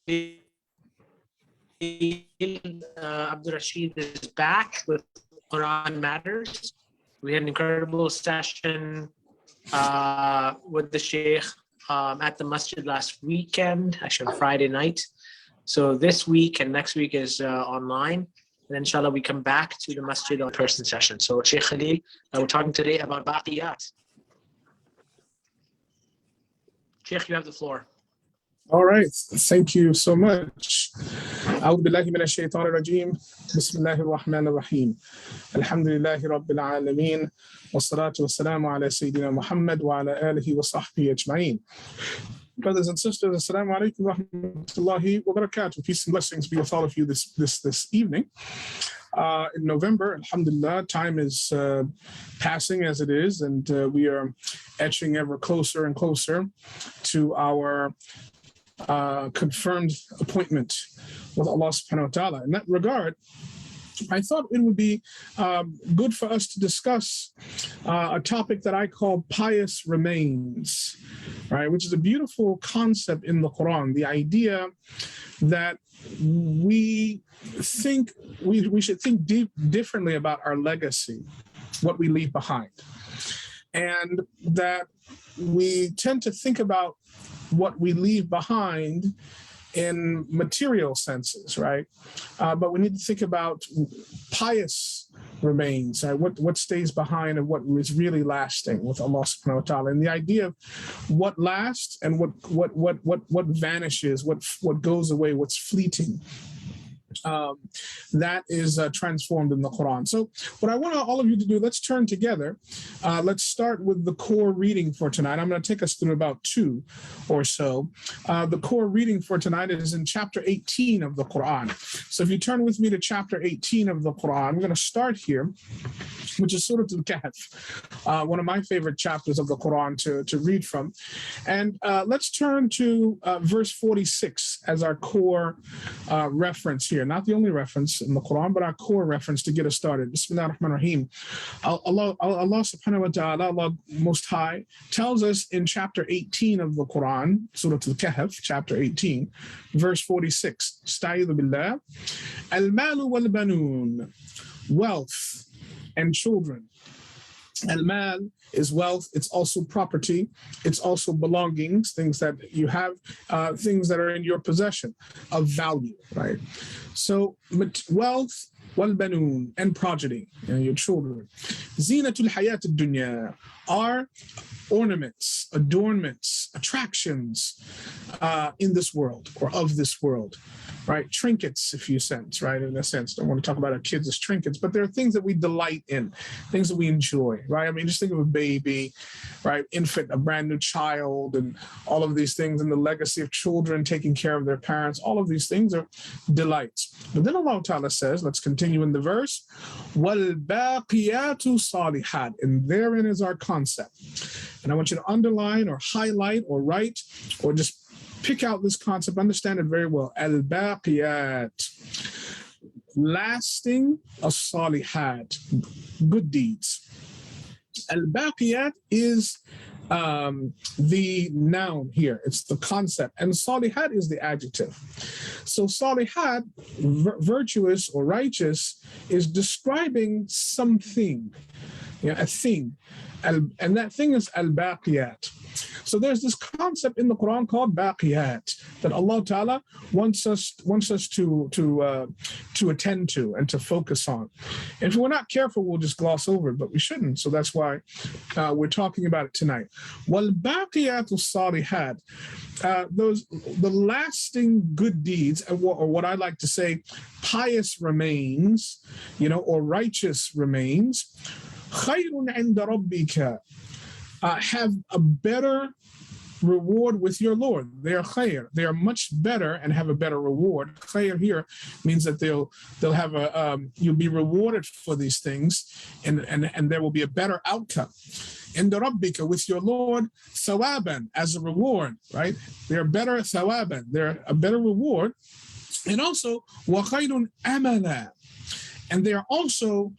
Abdur-Rashid is back with Quran Matters. We had an incredible session with the Sheikh at the masjid last weekend, actually on Friday night. So this week and next week is online. And inshallah, we come back to the masjid on person session. So Sheikh Khalil, we're talking today about Baqiyaat. Sheikh, you have the floor. All right, thank you so much. أعوذ بالله من الشيطان الرجيم بسم الله الرحمن الرحيم الحمد لله رب العالمين والصلاة والسلام على سيدنا محمد وعلى آله وصحبه أجمعين. Brothers and sisters, assalamu alaikum wa rahmatullahi wa barakatuh. Peace and blessings be with all of you this evening. In November, alhamdulillah, time is passing as it is, and we are etching ever closer and closer to our confirmed appointment with Allah subhanahu wa ta'ala. In that regard, I thought it would be good for us to discuss a topic that I call pious remains, right? Which is a beautiful concept in the Quran. The idea that we should think differently about our legacy, what we leave behind, and that we tend to think about what we leave behind in material senses, right? But we need to think about pious remains, right? What stays behind and what is really lasting with Allah subhanahu wa ta'ala. And the idea of what lasts and what vanishes, what goes away, what's fleeting. That is transformed in the Quran. So what I want all of you to do, let's turn together. Let's start with the core reading for tonight. I'm going to take us through about 2 or so. The core reading for tonight is in chapter 18 of the Quran. So if you turn with me to chapter 18 of the Quran, I'm going to start here, which is Surah Al-Kahf, one of my favorite chapters of the Quran to read from. And let's turn to verse 46 as our core reference here. Not the only reference in the Quran, but our core reference to get us started. Bismillah ar-Rahman ar-Rahim. Allah subhanahu wa ta'ala, Allah Most High, tells us in chapter 18 of the Quran, Surah Al-Kahf, chapter 18, verse 46, Sta'idhu billah, al-malu wal-banun, wealth and children. Al-mal is wealth. It's also property. It's also belongings, things that you have, things that are in your possession of value, right? So wealth, wal-banun, and progeny, your children. Zinatul hayat ad-dunya are ornaments, adornments, attractions in this world or of this world. Right, trinkets, if you sense, right, in a sense. Don't want to talk about our kids as trinkets, but there are things that we delight in, things that we enjoy, right? I mean, just think of a baby, right, infant, a brand new child, and all of these things, and the legacy of children taking care of their parents. All of these things are delights. But then Allah Ta'ala says, let's continue in the verse, وَالْبَاقِيَاتُ صَالِحَاتٌ, and therein is our concept. And I want you to underline or highlight or write or just pick out this concept, understand it very well. Al-Baqiyaat, lasting as-Salihat, good deeds. Al-Baqiyaat is the noun here. It's the concept. And Salihat is the adjective. So Salihat, virtuous or righteous, is describing something, a thing. And that thing is al-Baqiyat. So there's this concept in the Quran called Baqiyaat that Allah Ta'ala wants us to attend to and to focus on. And if we're not careful, we'll just gloss over it, but we shouldn't. So that's why we're talking about it tonight. Wal Baqiyatu Salihat, the lasting good deeds, or what I like to say, pious remains, or righteous remains. Khayrun 'inda rabbika, have a better reward with your Lord. They are khayr. They are much better and have a better reward. Khayr here means that they'll have you'll be rewarded for these things, and there will be a better outcome. Inda rabbika, with your Lord, thawaban, as a reward, right? They're better thawaban. They're a better reward, and also wa khayrun amala, and they are also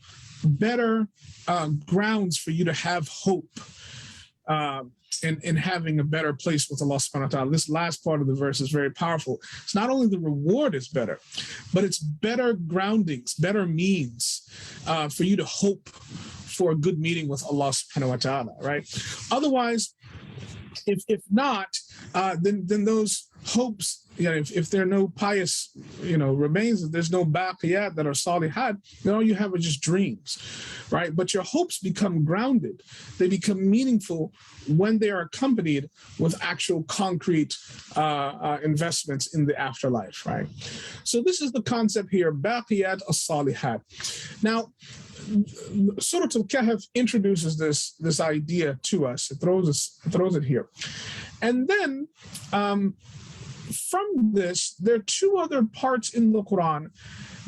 better grounds for you to have hope. in having a better place with Allah subhanahu wa ta'ala. This last part of the verse is very powerful. It's not only the reward is better, but it's better groundings, better means for you to hope for a good meeting with Allah subhanahu wa ta'ala, right? Otherwise, if not, then those hopes, if there are no pious, remains, if there's no Baqiyaat that are salihat, then all you have are just dreams, right? But your hopes become grounded. They become meaningful when they are accompanied with actual concrete investments in the afterlife, right? So this is the concept here, Baqiyaat as-salihat. Now, Surah Al-Kahf introduces this idea to us. It throws it here. And then from this, there are two other parts in the Quran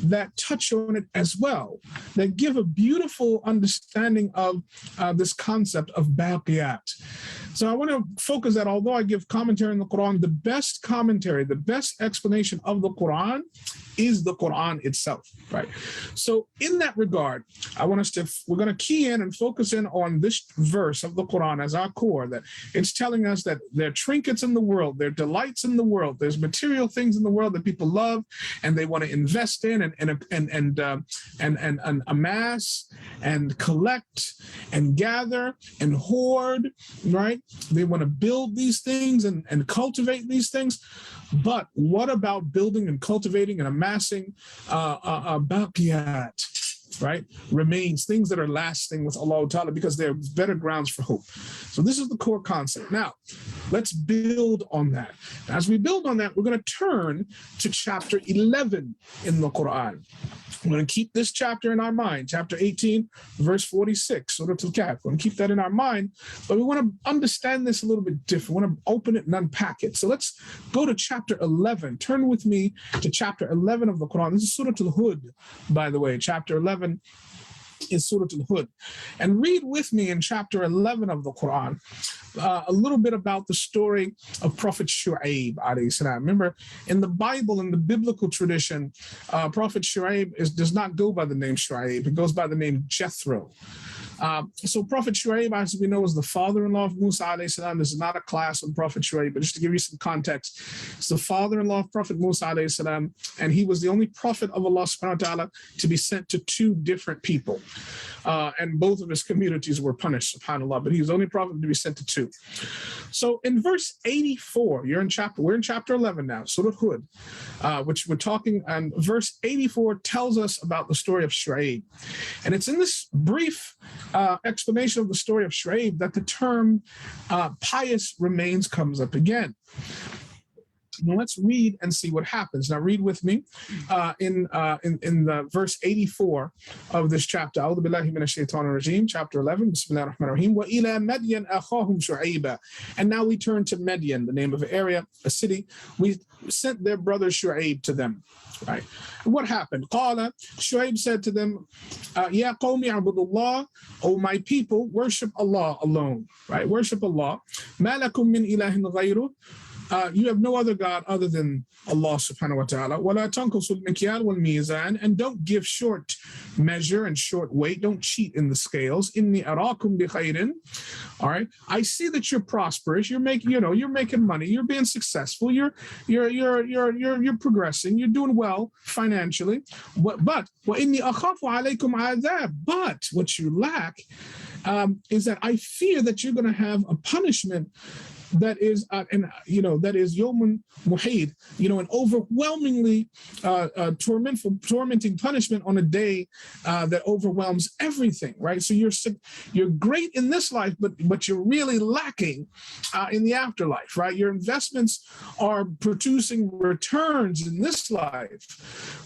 that touch on it as well, that give a beautiful understanding of this concept of Baqiyaat. So I want to focus that, although I give commentary in the Quran, the best commentary, the best explanation of the Quran is the Quran itself, right? So in that regard, we're going to key in and focus in on this verse of the Quran as our core, that it's telling us that there are trinkets in the world, there are delights in the world, there's material things in the world that people love and they want to invest in and amass and collect and gather and hoard, right? They want to build these things and cultivate these things. But what about building and cultivating and amassing Baqiyaat, right? Remains, things that are lasting with Allah Ta'ala, because they're better grounds for hope. So this is the core concept. Now, let's build on that. As we build on that, we're going to turn to chapter 11 in the Quran. We're going to keep this chapter in our mind, chapter 18, verse 46, Surah Al-Kahf. We're going to keep that in our mind, but we want to understand this a little bit different. We want to open it and unpack it. So let's go to chapter 11. Turn with me to chapter 11 of the Quran. This is Surah Al-Hud, by the way. Chapter 11 is Surah Al-Hud. And read with me in chapter 11 of the Quran a little bit about the story of Prophet Shu'aib alayhi salam. Remember, in the Bible, in the biblical tradition, Prophet Shu'aib does not go by the name Shu'aib. It goes by the name Jethro. So Prophet Shu'aib, as we know, is the father-in-law of Musa alayhi salam. This is not a class on Prophet Shu'aib, but just to give you some context, it's the father-in-law of Prophet Musa alayhi salam, and he was the only prophet of Allah subhanahu wa ta'ala to be sent to two different people. And both of his communities were punished, subhanAllah, but he was the only prophet to be sent to two. So in verse 84, we're in chapter 11 now, Surah Hud, which we're talking, and verse 84 tells us about the story of Shu'aib. And it's in this brief explanation of the story of Shu'aib that the term pious remains comes up again. Now let's read and see what happens. Now read with me in the verse 84 of this chapter. A'udhu billahi minash shaitanir rajim, chapter 11. Bismillahir rahmanir rahim. Wa ila Madyan akhahum Shu'aiba. And now we turn to Madyan, the name of an area, a city. We sent their brother Shu'aib to them. Right. And what happened? Qala, Shu'aib said to them, Ya qawmi abudullah, O my people, worship Allah alone. Right? Worship Allah. Ma lakum min ilahin ghayruh. You have no other God other than Allah subhanahu wa ta'ala. وَلَا تَنْقُصُوا الْمِكْيَالَ وَالْمِيزَانَ. And don't give short measure and short weight. Don't cheat in the scales. إِنِّي أَرَاكُمْ بِخَيْرٍ. All right. I see that you're prosperous. You're making money. You're being successful. You're progressing. You're doing well financially. But وَإِنِّي أَخَافُ عَلَيْكُمْ عَذَابٍ. But what you lack is that I fear that you're going to have a punishment that is Yawmun Muhid, an overwhelmingly tormenting punishment on a day that overwhelms everything, right? So you're great in this life, but you're really lacking in the afterlife, right? Your investments are producing returns in this life,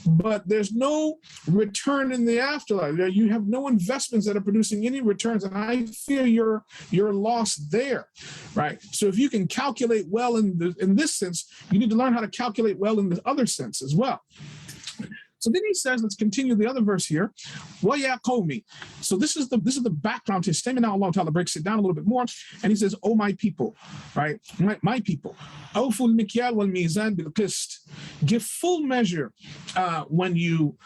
but there's no return in the afterlife. You have no investments that are producing any returns, and I fear you're lost there, right? So if you can calculate well in this sense, you need to learn how to calculate well in the other sense as well. So then he says, let's continue the other verse here. Wa ya qawmi. So this is the background to his statement. Now Allah Ta'ala breaks it down a little bit more, and he says, "Oh my people, right? My people. Awful mikyal wal mizan bil qist." Give full measure when you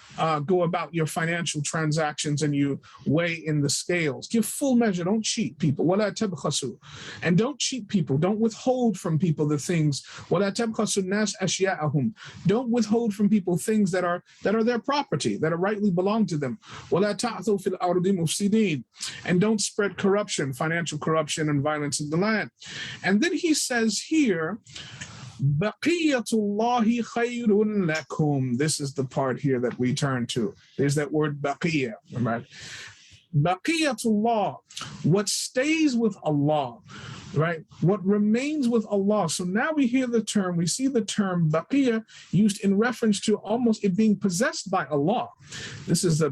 go about your financial transactions and you weigh in the scales. Give full measure. Don't cheat people. وَلَا تَبْخَسُوا. And don't cheat people. Don't withhold from people the things. وَلَا تَبْخَسُوا النَّاسَ أَشْيَاءَهُم. Don't withhold from people things that are their property, that are rightly belong to them. وَلَا تَعْثُوا فِي الْأَرْضِ مُفْسِدِينَ. And don't spread corruption, financial corruption and violence in the land. And then he says here, Baqiyatullahi khayrun lakum. This is the part here that we turn to. There's that word baqiyah, right? Baqiyatullah, what stays with Allah, right? What remains with Allah. So now we see the term baqiyah used in reference to almost it being possessed by Allah. This is a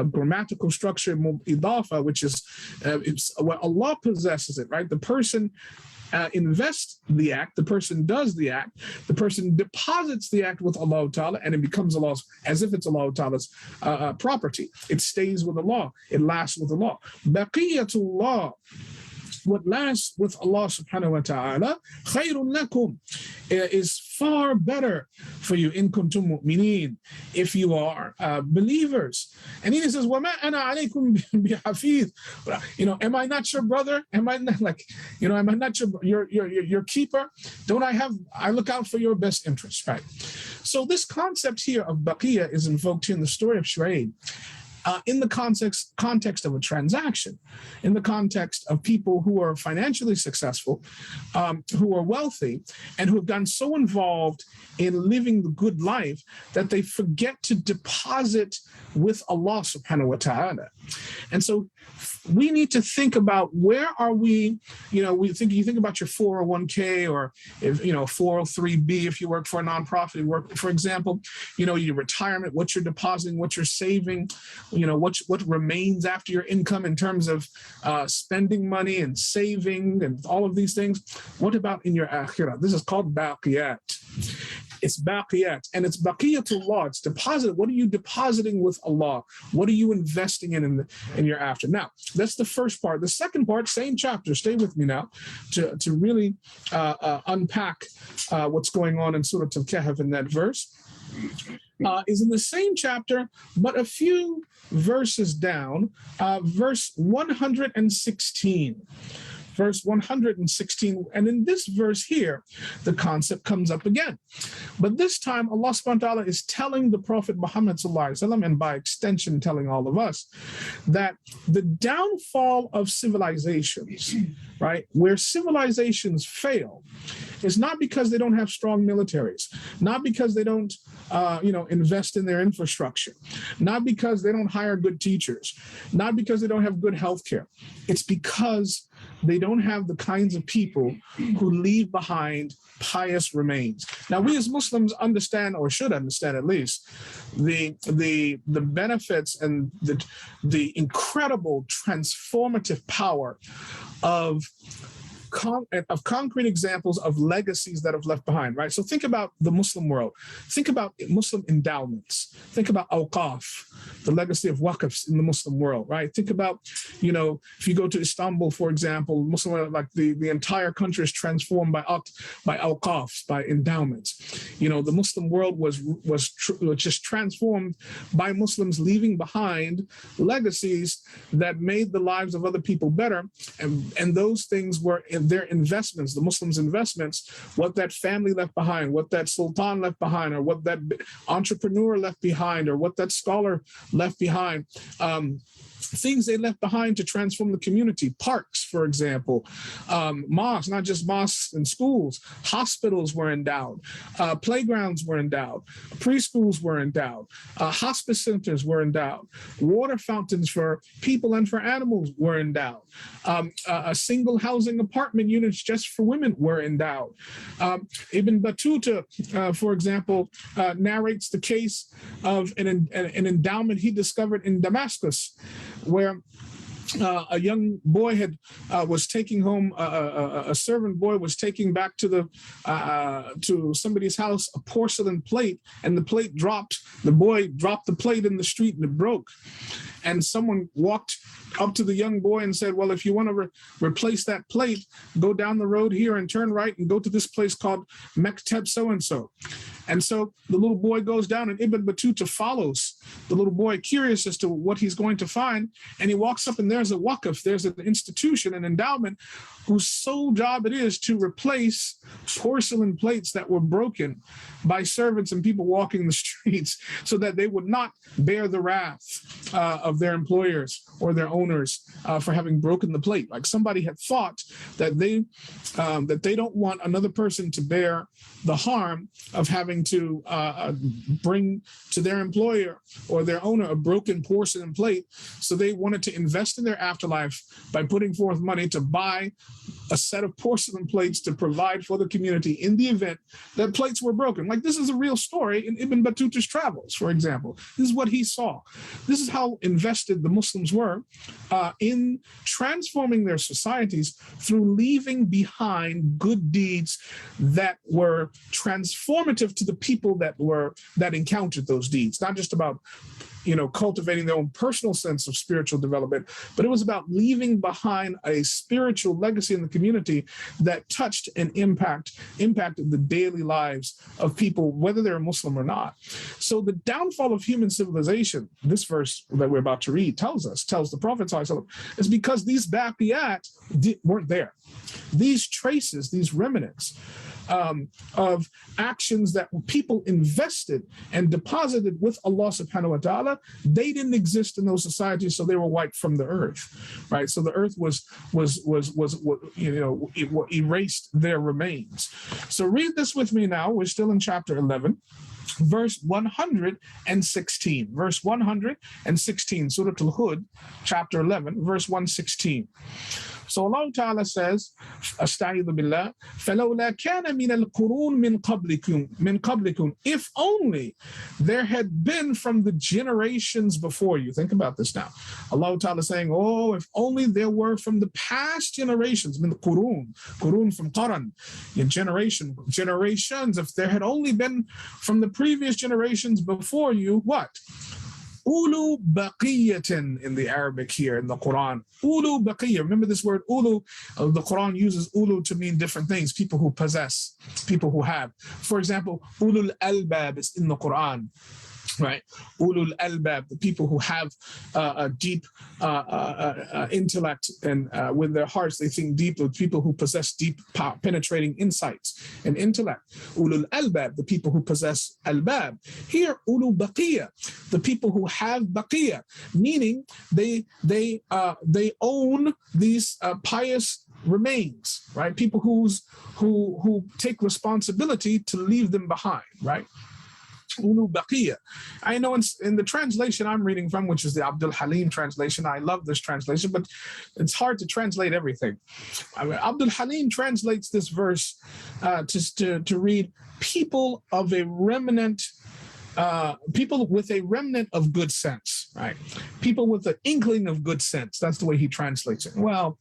grammatical structure, idafa, which is it's where Allah possesses it, right? The person invests the act, the person does the act, the person deposits the act with Allah Ta'ala, and it becomes Allah's, as if it's Allah Ta'ala's property. It stays with Allah. It lasts with Allah. Baqiyatullah, what lasts with Allah subhanahu wa ta'ala, khayrun lakum, is far better for you, in kuntum mu'mineen, if you are believers. And he says, وَمَا أَنَا عَلَيْكُمْ بِحَفِيظ. Am I not your brother? Am I not am I not your keeper? I look out for your best interests, right? So this concept here of baqiyah is invoked here in the story of Shu'aib. In the context of a transaction, in the context of people who are financially successful, who are wealthy, and who have gotten so involved in living the good life that they forget to deposit with Allah subhanahu wa ta'ala. And so we need to think about where are we, you think about your 401k or if 403b if you work for a nonprofit, for example, your retirement, what you're depositing, what you're saving, what remains after your income in terms of spending money and saving and all of these things. What about in your akhirah? This is called Baqiyaat. It's Baqiyaat, and it's Baqiyatullah. It's deposit. What are you depositing with Allah? What are you investing in your after? Now, that's the first part. The second part, same chapter. Stay with me now to really unpack what's going on in Surah Al-Kahf in that verse. Is in the same chapter, but a few verses down, verse 116. Verse 116, and in this verse here, the concept comes up again. But this time, Allah subhanahu wa ta'ala is telling the Prophet Muhammad sallallahu alaihi wasallam, and by extension telling all of us, that the downfall of civilizations, right, where civilizations fail, is not because they don't have strong militaries, not because they don't invest in their infrastructure, not because they don't hire good teachers, not because they don't have good healthcare. It's because they don't have the kinds of people who leave behind pious remains. Now, we as Muslims understand, or should understand at least, the benefits and the incredible transformative power of concrete examples of legacies that have left behind, right? So think about the Muslim world. Think about Muslim endowments. Think about awqaf, the legacy of waqfs in the Muslim world, right? Think about, if you go to Istanbul, for example, Muslim world, like the entire country is transformed by awqafs, by endowments. The Muslim world was just transformed by Muslims leaving behind legacies that made the lives of other people better, and those things were in their investments, the Muslims' investments, what that family left behind, what that sultan left behind, or what that entrepreneur left behind, or what that scholar left behind. Things they left behind to transform the community. Parks, for example, mosques, not just mosques and schools, hospitals were endowed, playgrounds were endowed, preschools were endowed, hospice centers were endowed, water fountains for people and for animals were endowed, single housing apartment units just for women were endowed. Ibn Battuta, for example, narrates the case of an endowment he discovered in Damascus, where a young boy was taking home a servant boy was taking back to somebody's house a porcelain plate, and the plate dropped. The boy dropped the plate in the street and it broke. And someone walked up to the young boy and said, well, if you want to replace that plate, go down the road here and turn right and go to this place called Mekteb so-and-so. And so the little boy goes down, and Ibn Battuta follows the little boy, curious as to what he's going to find. And he walks up, and there's a waqf, there's an institution, an endowment, whose sole job it is to replace porcelain plates that were broken by servants and people walking the streets, so that they would not bear the wrath of their employers or their owners for having broken the plate. Like somebody had thought that they don't want another person to bear the harm of having to bring to their employer or their owner a broken porcelain plate. So they wanted to invest in their afterlife by putting forth money to buy a set of porcelain plates to provide for the community in the event that plates were broken. Like, this is a real story in Ibn Battuta's travels, for example. This is what he saw. This is how invested the Muslims were in transforming their societies through leaving behind good deeds that were transformative to the people that encountered those deeds. Not just about cultivating their own personal sense of spiritual development, but it was about leaving behind a spiritual legacy in the community that touched and impacted the daily lives of people, whether they're Muslim or not. So the downfall of human civilization, this verse that we're about to read tells the Prophet ﷺ, is because these Baqiyaat weren't there. These traces, these remnants of actions that people invested and deposited with Allah subhanahu wa ta'ala, they didn't exist in those societies, so they were wiped from the earth, right? So the earth was erased their remains. So read this with me now. We're still in chapter 11. Verse 116. Verse 116, Surah Al-Hud, chapter 11, verse 116. So Allah Ta'ala says, Asta'idhu billah, فَلَوْلَا كَانَ مِنَ الْقُرُونِ مِنْ قَبْلِكُمْ. If only there had been from the generations before you. Think about this now. Allah Ta'ala saying, oh, if only there were from the past generations, min qurun from qaran, generations, if there had only been from the previous generations before you, what? Ulu baqiyatin in the Arabic here in the Quran. Ulu baqiyya. Remember this word ulu. The Quran uses ulu to mean different things. People who possess, people who have. For example, ulul albab is in the Quran. Right, ulul albab, the people who have a deep intellect, and with their hearts they think deeply. People who possess deep, penetrating insights and intellect. Ulul albab, the people who possess albab. Here, ulu baqiyya, the people who have baqiyya, meaning they own these pious remains. Right, people who take responsibility to leave them behind. Right. Ulu Baqiya. I know in the translation I'm reading from, which is the Abdul-Halim translation, I love this translation, but it's hard to translate everything. Abdul-Halim translates this verse to read, people of a remnant, people with a remnant of good sense, right? People with an inkling of good sense. That's the way he translates it. Well,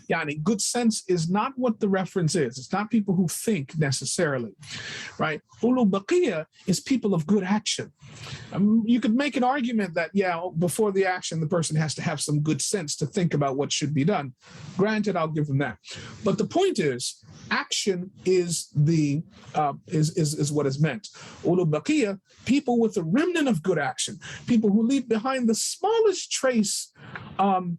yani, good sense is not what the reference is. It's not people who think necessarily, right? Ulu Baqiya is people of good action. You could make an argument that, before the action, the person has to have some good sense to think about what should be done. Granted, I'll give them that. But the point is, action is what is meant. Ulu Baqiya, people with a remnant of good action, people who leave behind the smallest trace of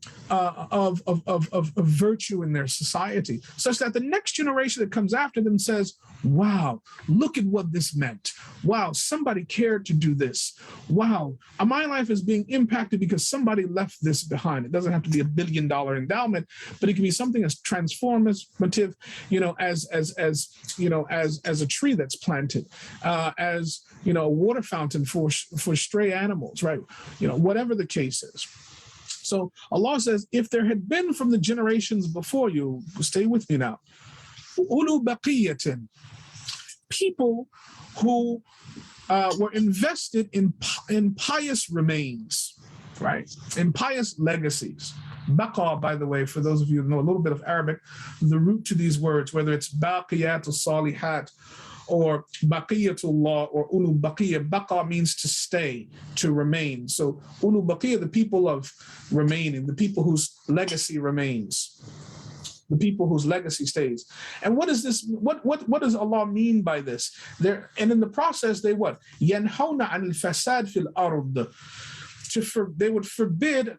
virtue in their society, such that the next generation that comes after them says, wow, look at what this meant. Wow, somebody cared to do this. Wow, my life is being impacted because somebody left this behind. It doesn't have to be $1 billion endowment, but it can be something as transformative, as a tree that's planted, as a water fountain for stray animals, right? Whatever the case is. So Allah says, if there had been from the generations before you, stay with me now, ulu baqiyatin, people who were invested in pious remains, right? In pious legacies. Baqa, by the way, for those of you who know a little bit of Arabic, the root to these words, whether it's baqiyatul salihat or baqiyatullah or ulu baqiyya, baqa means to stay, to remain. So ulu baqiyya, the people of remaining, the people whose legacy remains. the people whose legacy stays. And what is this? What does Allah mean by this? And in the process, they what? يَنْهَوْنَ عَنِ الْفَسَادِ فِي الْأَرْضِ. They would forbid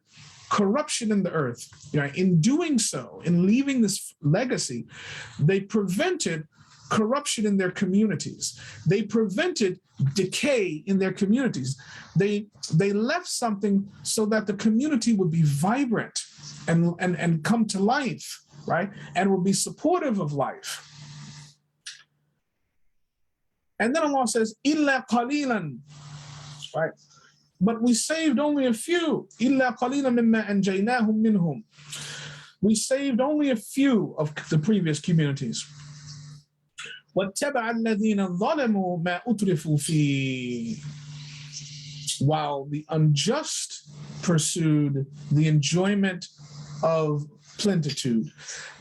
corruption in the earth. In doing so, in leaving this legacy, they prevented corruption in their communities. They prevented decay in their communities. They left something so that the community would be vibrant and come to life, right? And would be supportive of life. And then Allah says, إِلَّا قَلِيلًا, right? But we saved only a few. إِلَّا قَلِيلًا مِمَّا أَنْجَيْنَاهُمْ مِنْهُمْ. We saved only a few of the previous communities. وَاتَّبَعَ الَّذِينَ ظَلَمُوا مَا أُتْرِفُوا فِيهِ. While the unjust pursued the enjoyment of plenitude.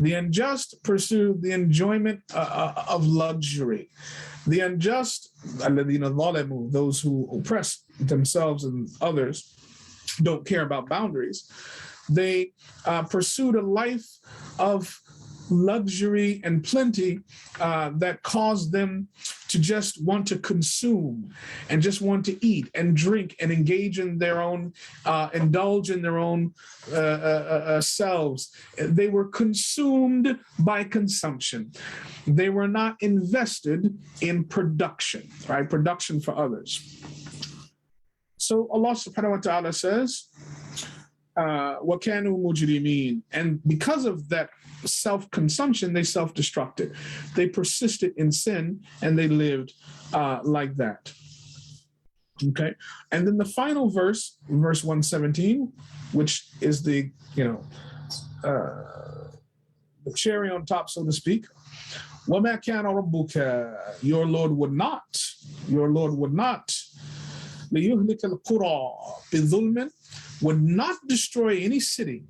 The unjust pursued the enjoyment of luxury. The unjust, الَّذِينَ ظَلَمُوا, those who oppress themselves and others, don't care about boundaries. They pursued a life of luxury and plenty that caused them to just want to consume and just want to eat and drink and engage in their own, indulge in their own selves. They were consumed by consumption. They were not invested in production, right? Production for others. So Allah subhanahu wa ta'ala says, وَكَانُوا مُجْرِمِينَ. And because of that self-consumption, they self-destructed. They persisted in sin and they lived like that. Okay. And then the final verse, verse 117, which is the cherry on top, so to speak. وَمَا كَانَ رَبُّكَ. Your Lord would not. لِيُهْلِكَ الْقُرَى بِظُلْمٍ. Would not destroy any city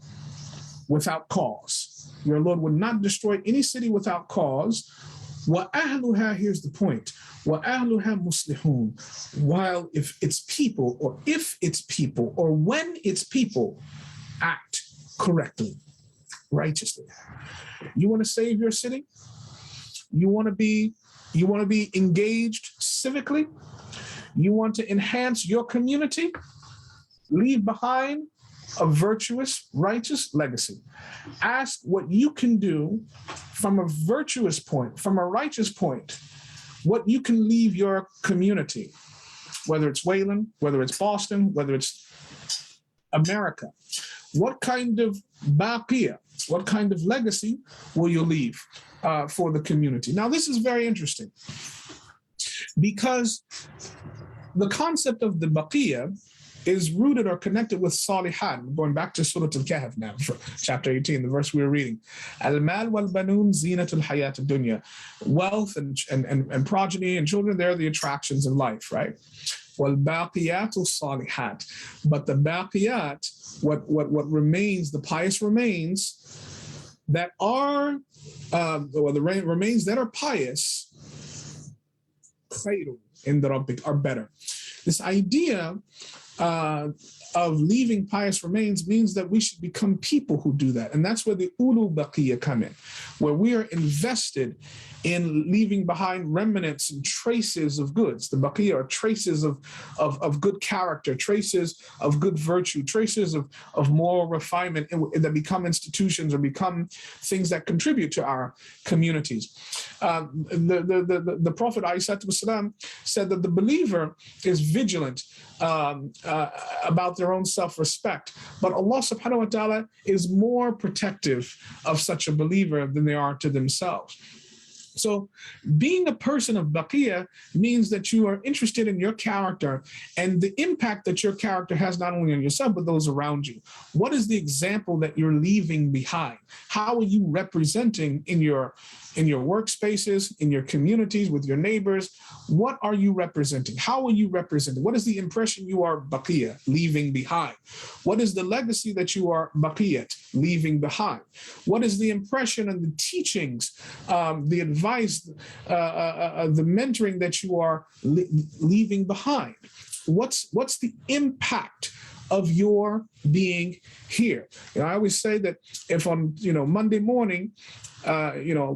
without cause. Your Lord would not destroy any city without cause. وَأَهْلُهَا, here's the point. وَأَهْلُهَا مُصْلِحُونَ. While if its people, or when its people act correctly, righteously. You want to save your city? You want to be engaged civically? You want to enhance your community? Leave behind a virtuous, righteous legacy. Ask what you can do from a virtuous point, from a righteous point, what you can leave your community, whether it's Wayland, whether it's Boston, whether it's America. What kind of baqiya, what kind of legacy will you leave for the community? Now, this is very interesting because the concept of the baqiya is rooted or connected with salihat. Going back to Surah Al-Kahf now, chapter 18, the verse we were reading. Al-mal wal-banun zinatul hayat ad-dunya. Wealth and progeny and children, they're the attractions of life, right? Wal-baqiyatu salihat. But the baqiyat, what remains, the pious remains that are, the remains that are pious, khayrun inda rabbik, are better. This idea of leaving pious remains means that we should become people who do that. And that's where the ulu baqiya come in, where we are invested in leaving behind remnants and traces of goods. The baqiya are traces of good character, traces of good virtue, traces of moral refinement that become institutions or become things that contribute to our communities. The Prophet ﷺ said that the believer is vigilant about their own self-respect, but Allah subhanahu wa ta'ala is more protective of such a believer than they are to themselves. So being a person of baqiya means that you are interested in your character and the impact that your character has not only on yourself, but those around you. What is the example that you're leaving behind? How are you representing in your workspaces, in your communities, with your neighbors? What are you representing? How are you representing? What is the impression you are baqiya, leaving behind? What is the legacy that you are baqiyat, leaving behind? What is the impression and the teachings, the advice, the mentoring that you are leaving behind? What's the impact of your being here. I always say that if on Monday morning,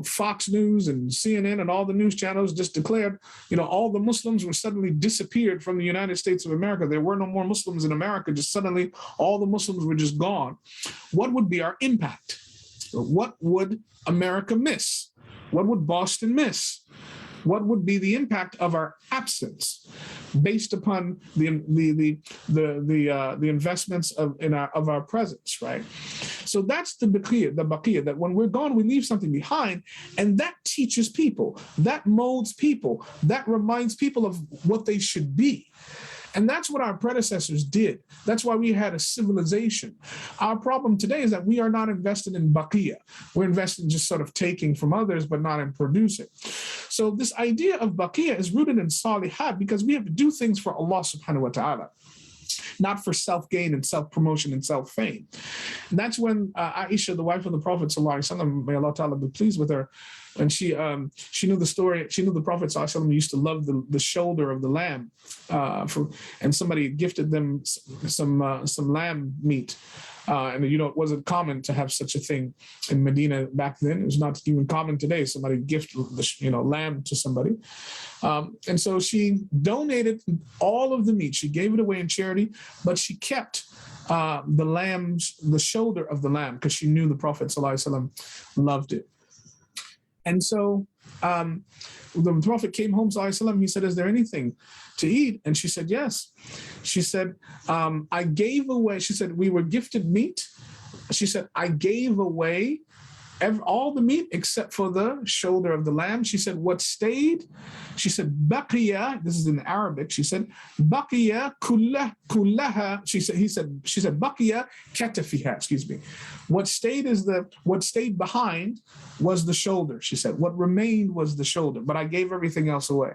Fox News and CNN and all the news channels just declared, all the Muslims were suddenly disappeared from the United States of America. There were no more Muslims in America. Just suddenly all the Muslims were just gone. What would be our impact? What would America miss? What would Boston miss? What would be the impact of our absence based upon the investments of our presence, right? So that's the Baqiyaat, that when we're gone, we leave something behind, and that teaches people, that molds people, that reminds people of what they should be. And that's what our predecessors did. That's why we had a civilization. Our problem today is that we are not invested in Baqiyaat. We're invested in just sort of taking from others, but not in producing. So this idea of Baqiyaat is rooted in Salihat, because we have to do things for Allah subhanahu wa ta'ala, not for self-gain and self-promotion and self-fame. And that's when Aisha, the wife of the Prophet sallallahu alaihi wasallam, may Allah ta'ala be pleased with her, and she knew the story. She knew the Prophet sallallahu alaihi wasallam used to love the shoulder of the lamb, and somebody gifted them some lamb meat. And it wasn't common to have such a thing in Medina back then. It was not even common today. Somebody gift lamb to somebody, and so she donated all of the meat. She gave it away in charity, but she kept the shoulder of the lamb, because she knew the Prophet ﷺ loved it. And so the Prophet came home, ﷺ, he said, "Is there anything to eat?" And she said, "Yes." She said, "I gave away," she said, "we were gifted meat." She said, "I gave away all the meat except for the shoulder of the lamb." She said, "What stayed?" She said, "Baqiya." This is in Arabic. She said, "Baqiya kullaha." She said, "Baqiya katafiha." Excuse me. What stayed behind was the shoulder. She said, "What remained was the shoulder, but I gave everything else away."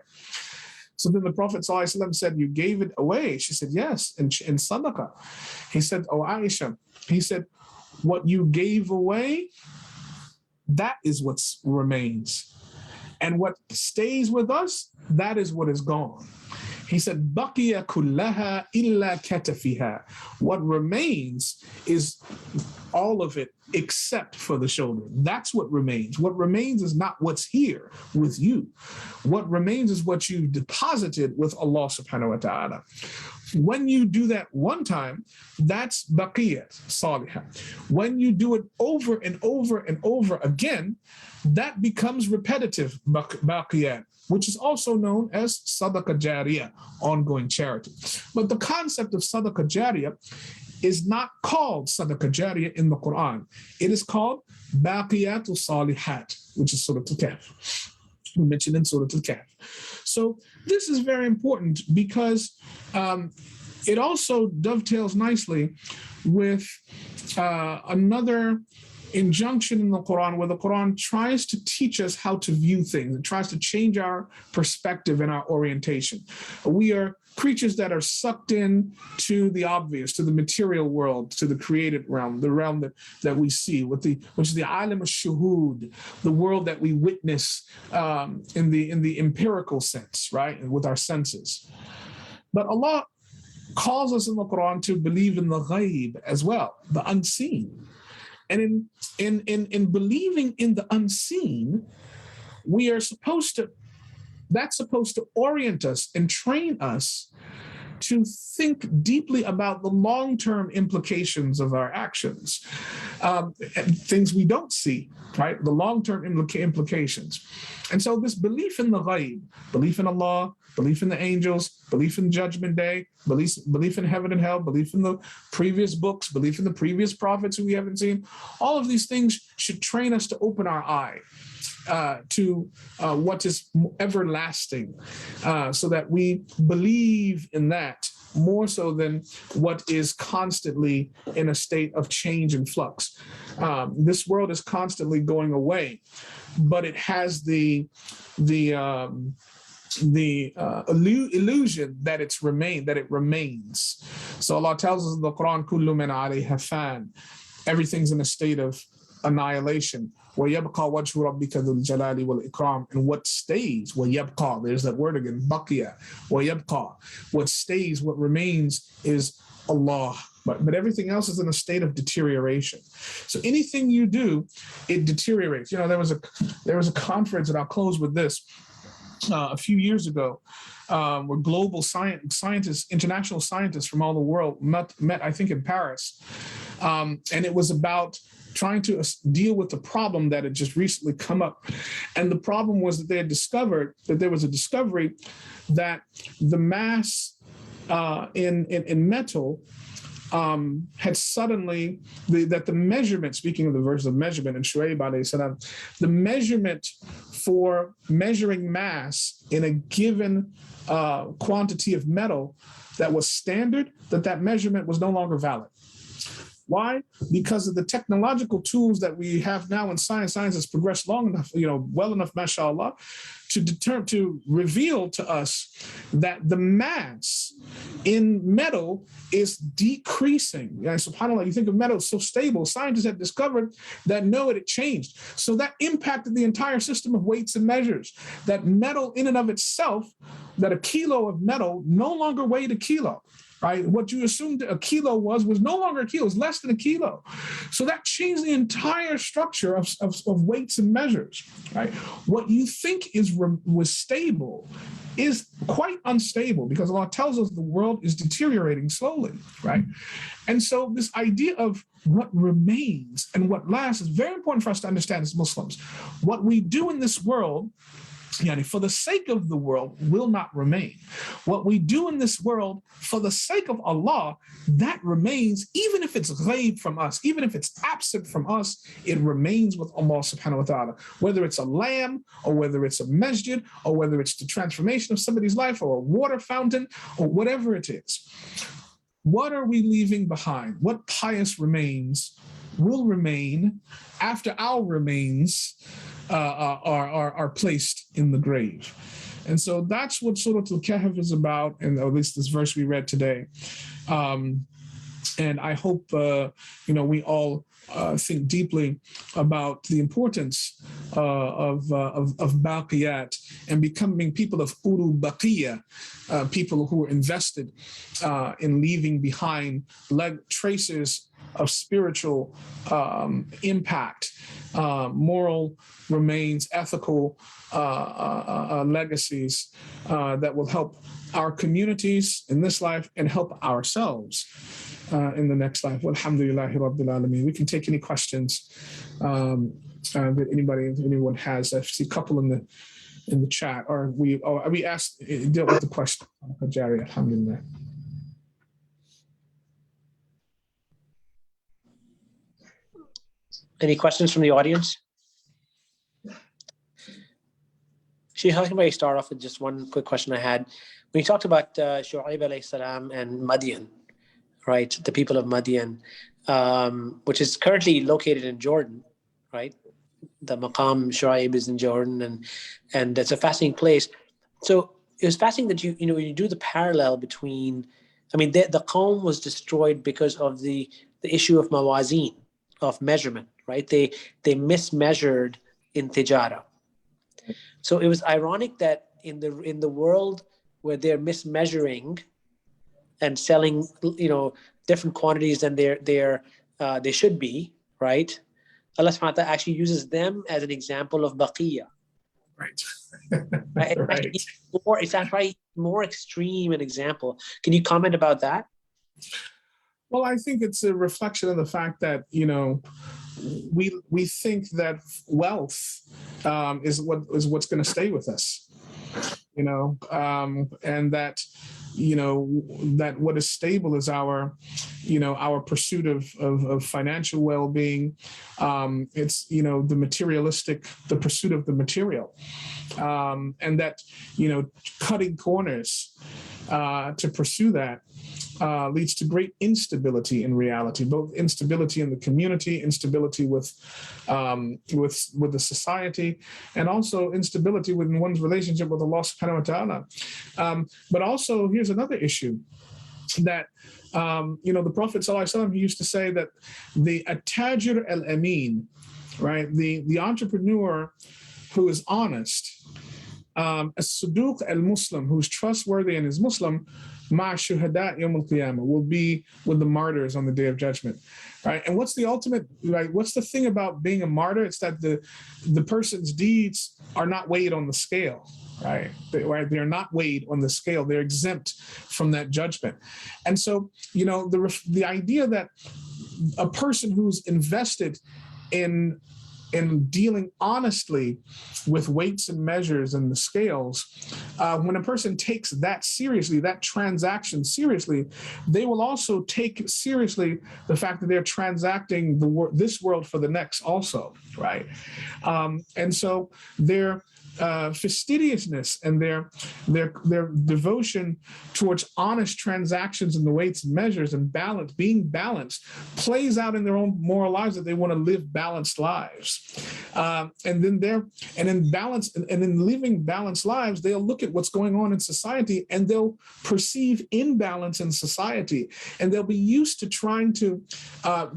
So then the Prophet ﷺ said, "You gave it away?" She said, "Yes, in sadaqah." He said, "Oh, Aisha," he said, "what you gave away, that is what remains. And what stays with us, that is what is gone." He said, "Baqiya kullaha illa katafiha." What remains is all of it except for the shoulder. That's what remains. What remains is not what's here with you. What remains is what you deposited with Allah subhanahu wa ta'ala. When you do that one time, that's Baqiyaat, Salihah. When you do it over and over and over again, that becomes repetitive Baqiyaat, which is also known as Sadaqah Jariyah, ongoing charity. But the concept of Sadaqah Jariyah is not called Sadaqah Jariyah in the Quran. It is called Baqiyatul Salihat, which is Surah Al-Kahf. We mentioned in Surah Al-Kahf. So this is very important, because it also dovetails nicely with another injunction in the Quran, where the Quran tries to teach us how to view things. It tries to change our perspective and our orientation. We are creatures that are sucked in to the obvious, to the material world, to the created realm, the realm that we see, which is the alim al-shuhud, the world that we witness in the empirical sense, right, and with our senses. But Allah calls us in the Quran to believe in the ghaib as well, the unseen. And in believing in the unseen, that's supposed to orient us and train us to think deeply about the long-term implications of our actions, things we don't see, right? The long-term implications. And so this belief in the ghaib, belief in Allah, belief in the angels, belief in Judgment Day, belief in heaven and hell, belief in the previous books, belief in the previous prophets who we haven't seen, all of these things should train us to open our eye to what is everlasting, so that we believe in that more so than what is constantly in a state of change and flux. This world is constantly going away, but it has the illusion that it remains. So Allah tells us in the Quran, "Kullu man alayha fan." Everything's in a state of annihilation. وَيَبْقَى وَجْهُ رَبِّكَ ذُو الْجَلَالِ وَالْإِكْرَامِ. And what stays, وَيَبْقَى, there's that word again, بَقِيَ, وَيَبْقَى. What stays, what remains is Allah. But everything else is in a state of deterioration. So anything you do, it deteriorates. There was a conference, and I'll close with this, a few years ago, where global scientists, international scientists from all the world met I think, in Paris. And it was about trying to deal with the problem that had just recently come up. And the problem was that they had discovered that there was a discovery that the mass in metal had suddenly, that the measurement, speaking of the verse of measurement in Shu'aib alayhi salam, the measurement for measuring mass in a given quantity of metal that was standard, that measurement was no longer valid. Why? Because of the technological tools that we have now in science. Science has progressed long enough, well enough, mashallah, to reveal to us that the mass in metal is decreasing. SubhanAllah, you think of metal so stable. Scientists have discovered that no, it had changed. So that impacted the entire system of weights and measures. That metal in and of itself, that a kilo of metal no longer weighed a kilo. Right? What you assumed a kilo was no longer a kilo, it was less than a kilo. So that changed the entire structure of weights and measures. Right? What you think was stable is quite unstable, because Allah tells us the world is deteriorating slowly. Right? And so this idea of what remains and what lasts is very important for us to understand as Muslims. What we do in this world, for the sake of the world, will not remain. What we do in this world for the sake of Allah, that remains, even if it's ghaib from us, even if it's absent from us, it remains with Allah subhanahu wa ta'ala. Whether it's a lamb, or whether it's a masjid, or whether it's the transformation of somebody's life, or a water fountain, or whatever it is. What are we leaving behind? What pious remains will remain after our remains are placed in the grave. And so that's what Surah Al-Kahf is about, and at least this verse we read today. And I hope we all think deeply about the importance of Baqiyaat and becoming people of Ulul Baqiyah, people who are invested in leaving behind traces of spiritual impact, moral remains, ethical legacies that will help our communities in this life and help ourselves in the next life. Alhamdulillahi Rabbil Alameen. We can take any questions that anyone has. I see a couple in the chat, or we dealt with the question. Jari, alhamdulillah. Any questions from the audience? Sheikh, how can I start off with just one quick question I had? When you talked about Shu'aib alayhi salam and Madian, right? The people of Madian, which is currently located in Jordan, right? The Maqam Shu'aib is in Jordan, and it's a fascinating place. So it was fascinating that you do the parallel between, the Qawm was destroyed because of the issue of mawazin, of measurement, right? They mismeasured in tijara. So it was ironic that in the world where they're mismeasuring and selling, different quantities than they should be, right? Allah subhanahu wa ta'ala actually uses them as an example of baqiyah. Right. Right. It's actually more extreme an example. Can you comment about that? Well, I think it's a reflection of the fact that, we think that wealth is what's going to stay with us, and that, that what is stable is our pursuit of financial well-being. It's, the pursuit of the material, and that, cutting corners to pursue that leads to great instability in reality, both instability in the community, instability with the society, and also instability within one's relationship with Allah subhanahu wa ta'ala. But also, here's another issue that, the Prophet ﷺ, he used to say that the attajir al-amin, right, the entrepreneur who is honest, As-Suduq al-Muslim, who's trustworthy and is Muslim, ma shuhada yawm al-qiyamah, will be with the martyrs on the day of judgment. Right? And what's the ultimate, right? What's the thing about being a martyr? It's that the person's deeds are not weighed on the scale. Right? They're not weighed on the scale. They're exempt from that judgment. And so, the idea that a person who's invested in dealing honestly with weights and measures and the scales, when a person takes that seriously, that transaction seriously, they will also take seriously the fact that they're transacting this world for the next also, right? And so their fastidiousness and their devotion towards honest transactions and the weights and measures and being balanced, plays out in their own moral lives, that they want to live balanced lives. And in living balanced lives, they'll look at what's going on in society and they'll perceive imbalance in society, and they'll be used to trying to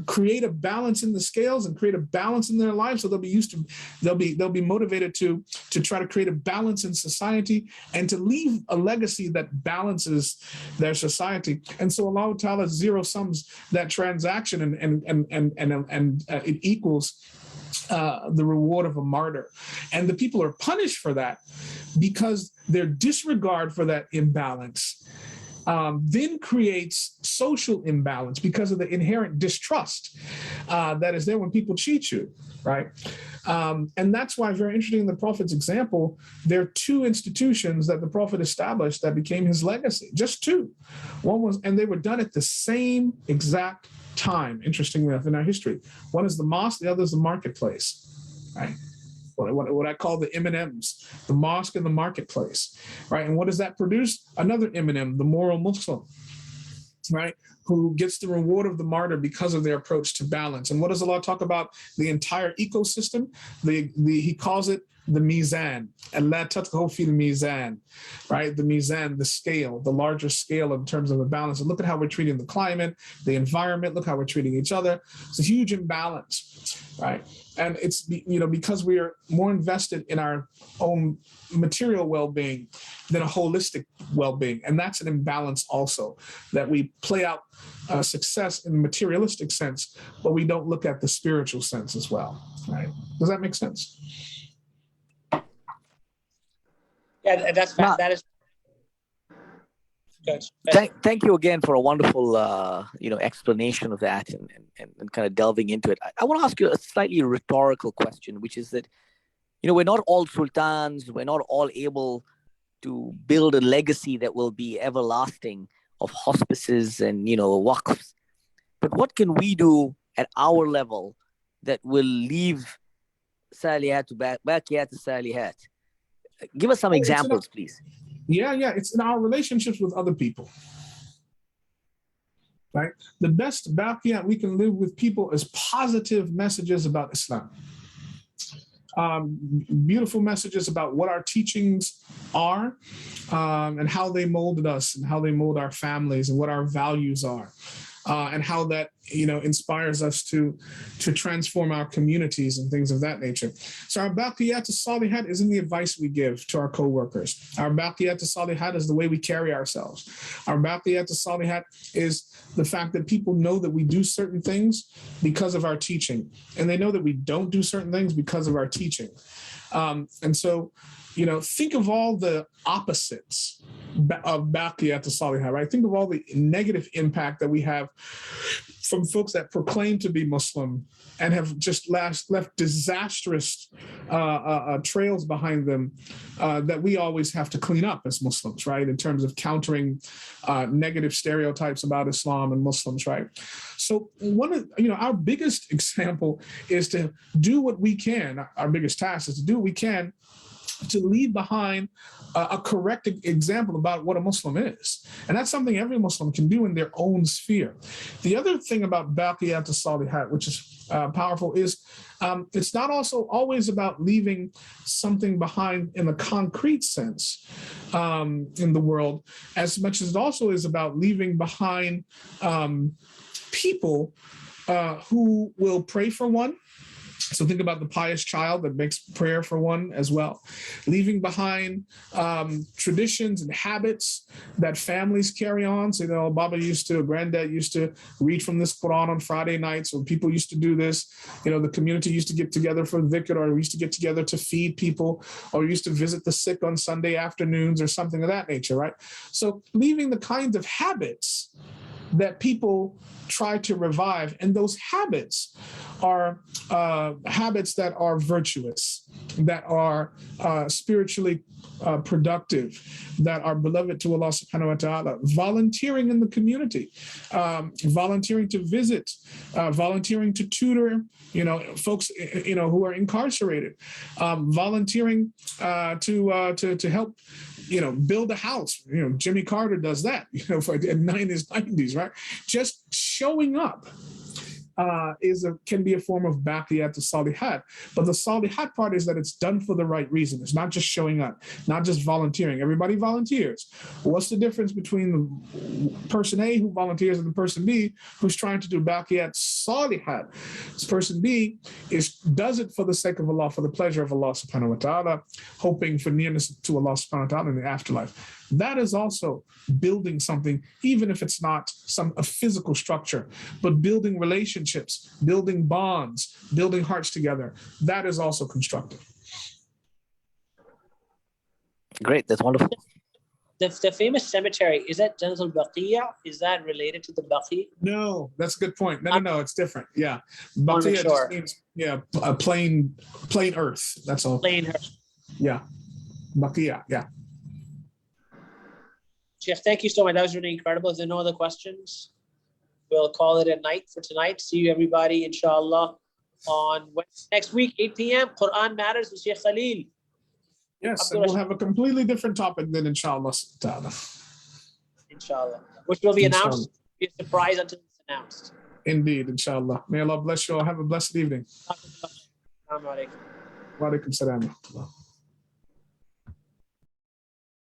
create a balance in the scales and create a balance in their lives. So they'll be motivated to try to create a balance in society and to leave a legacy that balances their society. And so Allah Ta'ala zero sums that transaction and it equals the reward of a martyr. And the people are punished for that because their disregard for that imbalance then creates social imbalance because of the inherent distrust that is there when people cheat you, right? And that's why, very interesting, in the Prophet's example, there are two institutions that the Prophet established that became his legacy, just two. One was, and they were done at the same exact time, interestingly enough, in our history. One is the mosque, the other is the marketplace, right? What I call the M&Ms, the mosque and the marketplace, right? And what does that produce? Another M&M, the moral Muslim, right? Who gets the reward of the martyr because of their approach to balance. And what does Allah talk about? The entire ecosystem. He calls it the mizan, and la tatghaw fil mizan, right? The mizan, the scale, the larger scale in terms of a balance. And look at how we're treating the climate, the environment. Look how we're treating each other. It's a huge imbalance, right? And it's because we are more invested in our own material well-being than a holistic well-being, and that's an imbalance also, that we play out success in the materialistic sense, but we don't look at the spiritual sense as well, right? Does that make sense? Yeah, that is. Thank you again for a wonderful explanation of that and kind of delving into it. I want to ask you a slightly rhetorical question, which is that we're not all sultans, we're not all able to build a legacy that will be everlasting of hospices and waqfs. But what can we do at our level that will leave salihat to baqiyaat salihat? Give us some examples, please. Yeah, it's in our relationships with other people, right? The best baqiyaat we can live with people is positive messages about Islam. Beautiful messages about what our teachings are and how they molded us and how they mold our families and what our values are. And how that inspires us to transform our communities and things of that nature. So our Baqiyaat as-Salihat is in the advice we give to our co-workers. Our Baqiyaat as-Salihat is the way we carry ourselves. Our Baqiyaat as-Salihat is the fact that people know that we do certain things because of our teaching, and they know that we don't do certain things because of our teaching. And so, think of all the opposites of Baqiyaat as-Salihat, right? Think of all the negative impact that we have from folks that proclaim to be Muslim and have just left disastrous trails behind them that we always have to clean up as Muslims, right? In terms of countering negative stereotypes about Islam and Muslims, right? So one of our biggest example is to do what we can. Our biggest task is to do what we can to leave behind a correct example about what a Muslim is. And that's something every Muslim can do in their own sphere. The other thing about Baqiyaat as-Salihat, which is powerful, is it's not also always about leaving something behind in a concrete sense in the world, as much as it also is about leaving behind people who will pray for one, So think about the pious child that makes prayer for one as well. Leaving behind traditions and habits that families carry on. So, Granddad used to read from this Quran on Friday nights, or people used to do this. The community used to get together for dhikr, or we used to get together to feed people, or used to visit the sick on Sunday afternoons or something of that nature, right? So leaving the kinds of habits that people try to revive, and those habits are habits that are virtuous, that are spiritually productive, that are beloved to Allah subhanahu wa ta'ala. Volunteering in the community, volunteering to visit, volunteering to tutor, folks, who are incarcerated, volunteering to help, build a house. Jimmy Carter does that, in his 90s, right? Just showing up can be a form of Baqiyaat to Salihat. But the Salihat part is that it's done for the right reason. It's not just showing up, not just volunteering. Everybody volunteers. What's the difference between the person A who volunteers and the person B who's trying to do Baqiyaat Salihat? This person B does it for the sake of Allah, for the pleasure of Allah subhanahu wa ta'ala, hoping for nearness to Allah subhanahu wa ta'ala in the afterlife. That is also building something, even if it's not a physical structure, but building relationships, building bonds, building hearts together. That is also constructive. Great, that's wonderful. The famous cemetery, is that Jannatul Baqiya? Is that related to the Baqi? No, that's a good point. No, it's different. Yeah, Baqiya just means a plain earth. That's all. Plain earth. Yeah, Baqiya. Yeah. Sheikh, thank you so much. That was really incredible. If there are no other questions, we'll call it a night for tonight. See you everybody, inshallah, on next week, 8 p.m. Quran Matters with Sheikh Khalil. Yes, and we'll have a completely different topic then, inshallah. Inshallah. Which will be announced. Be a surprise until it's announced. Indeed, inshallah. May Allah bless you all. Have a blessed evening. Assalamu alaikum. Wa alaikum salam.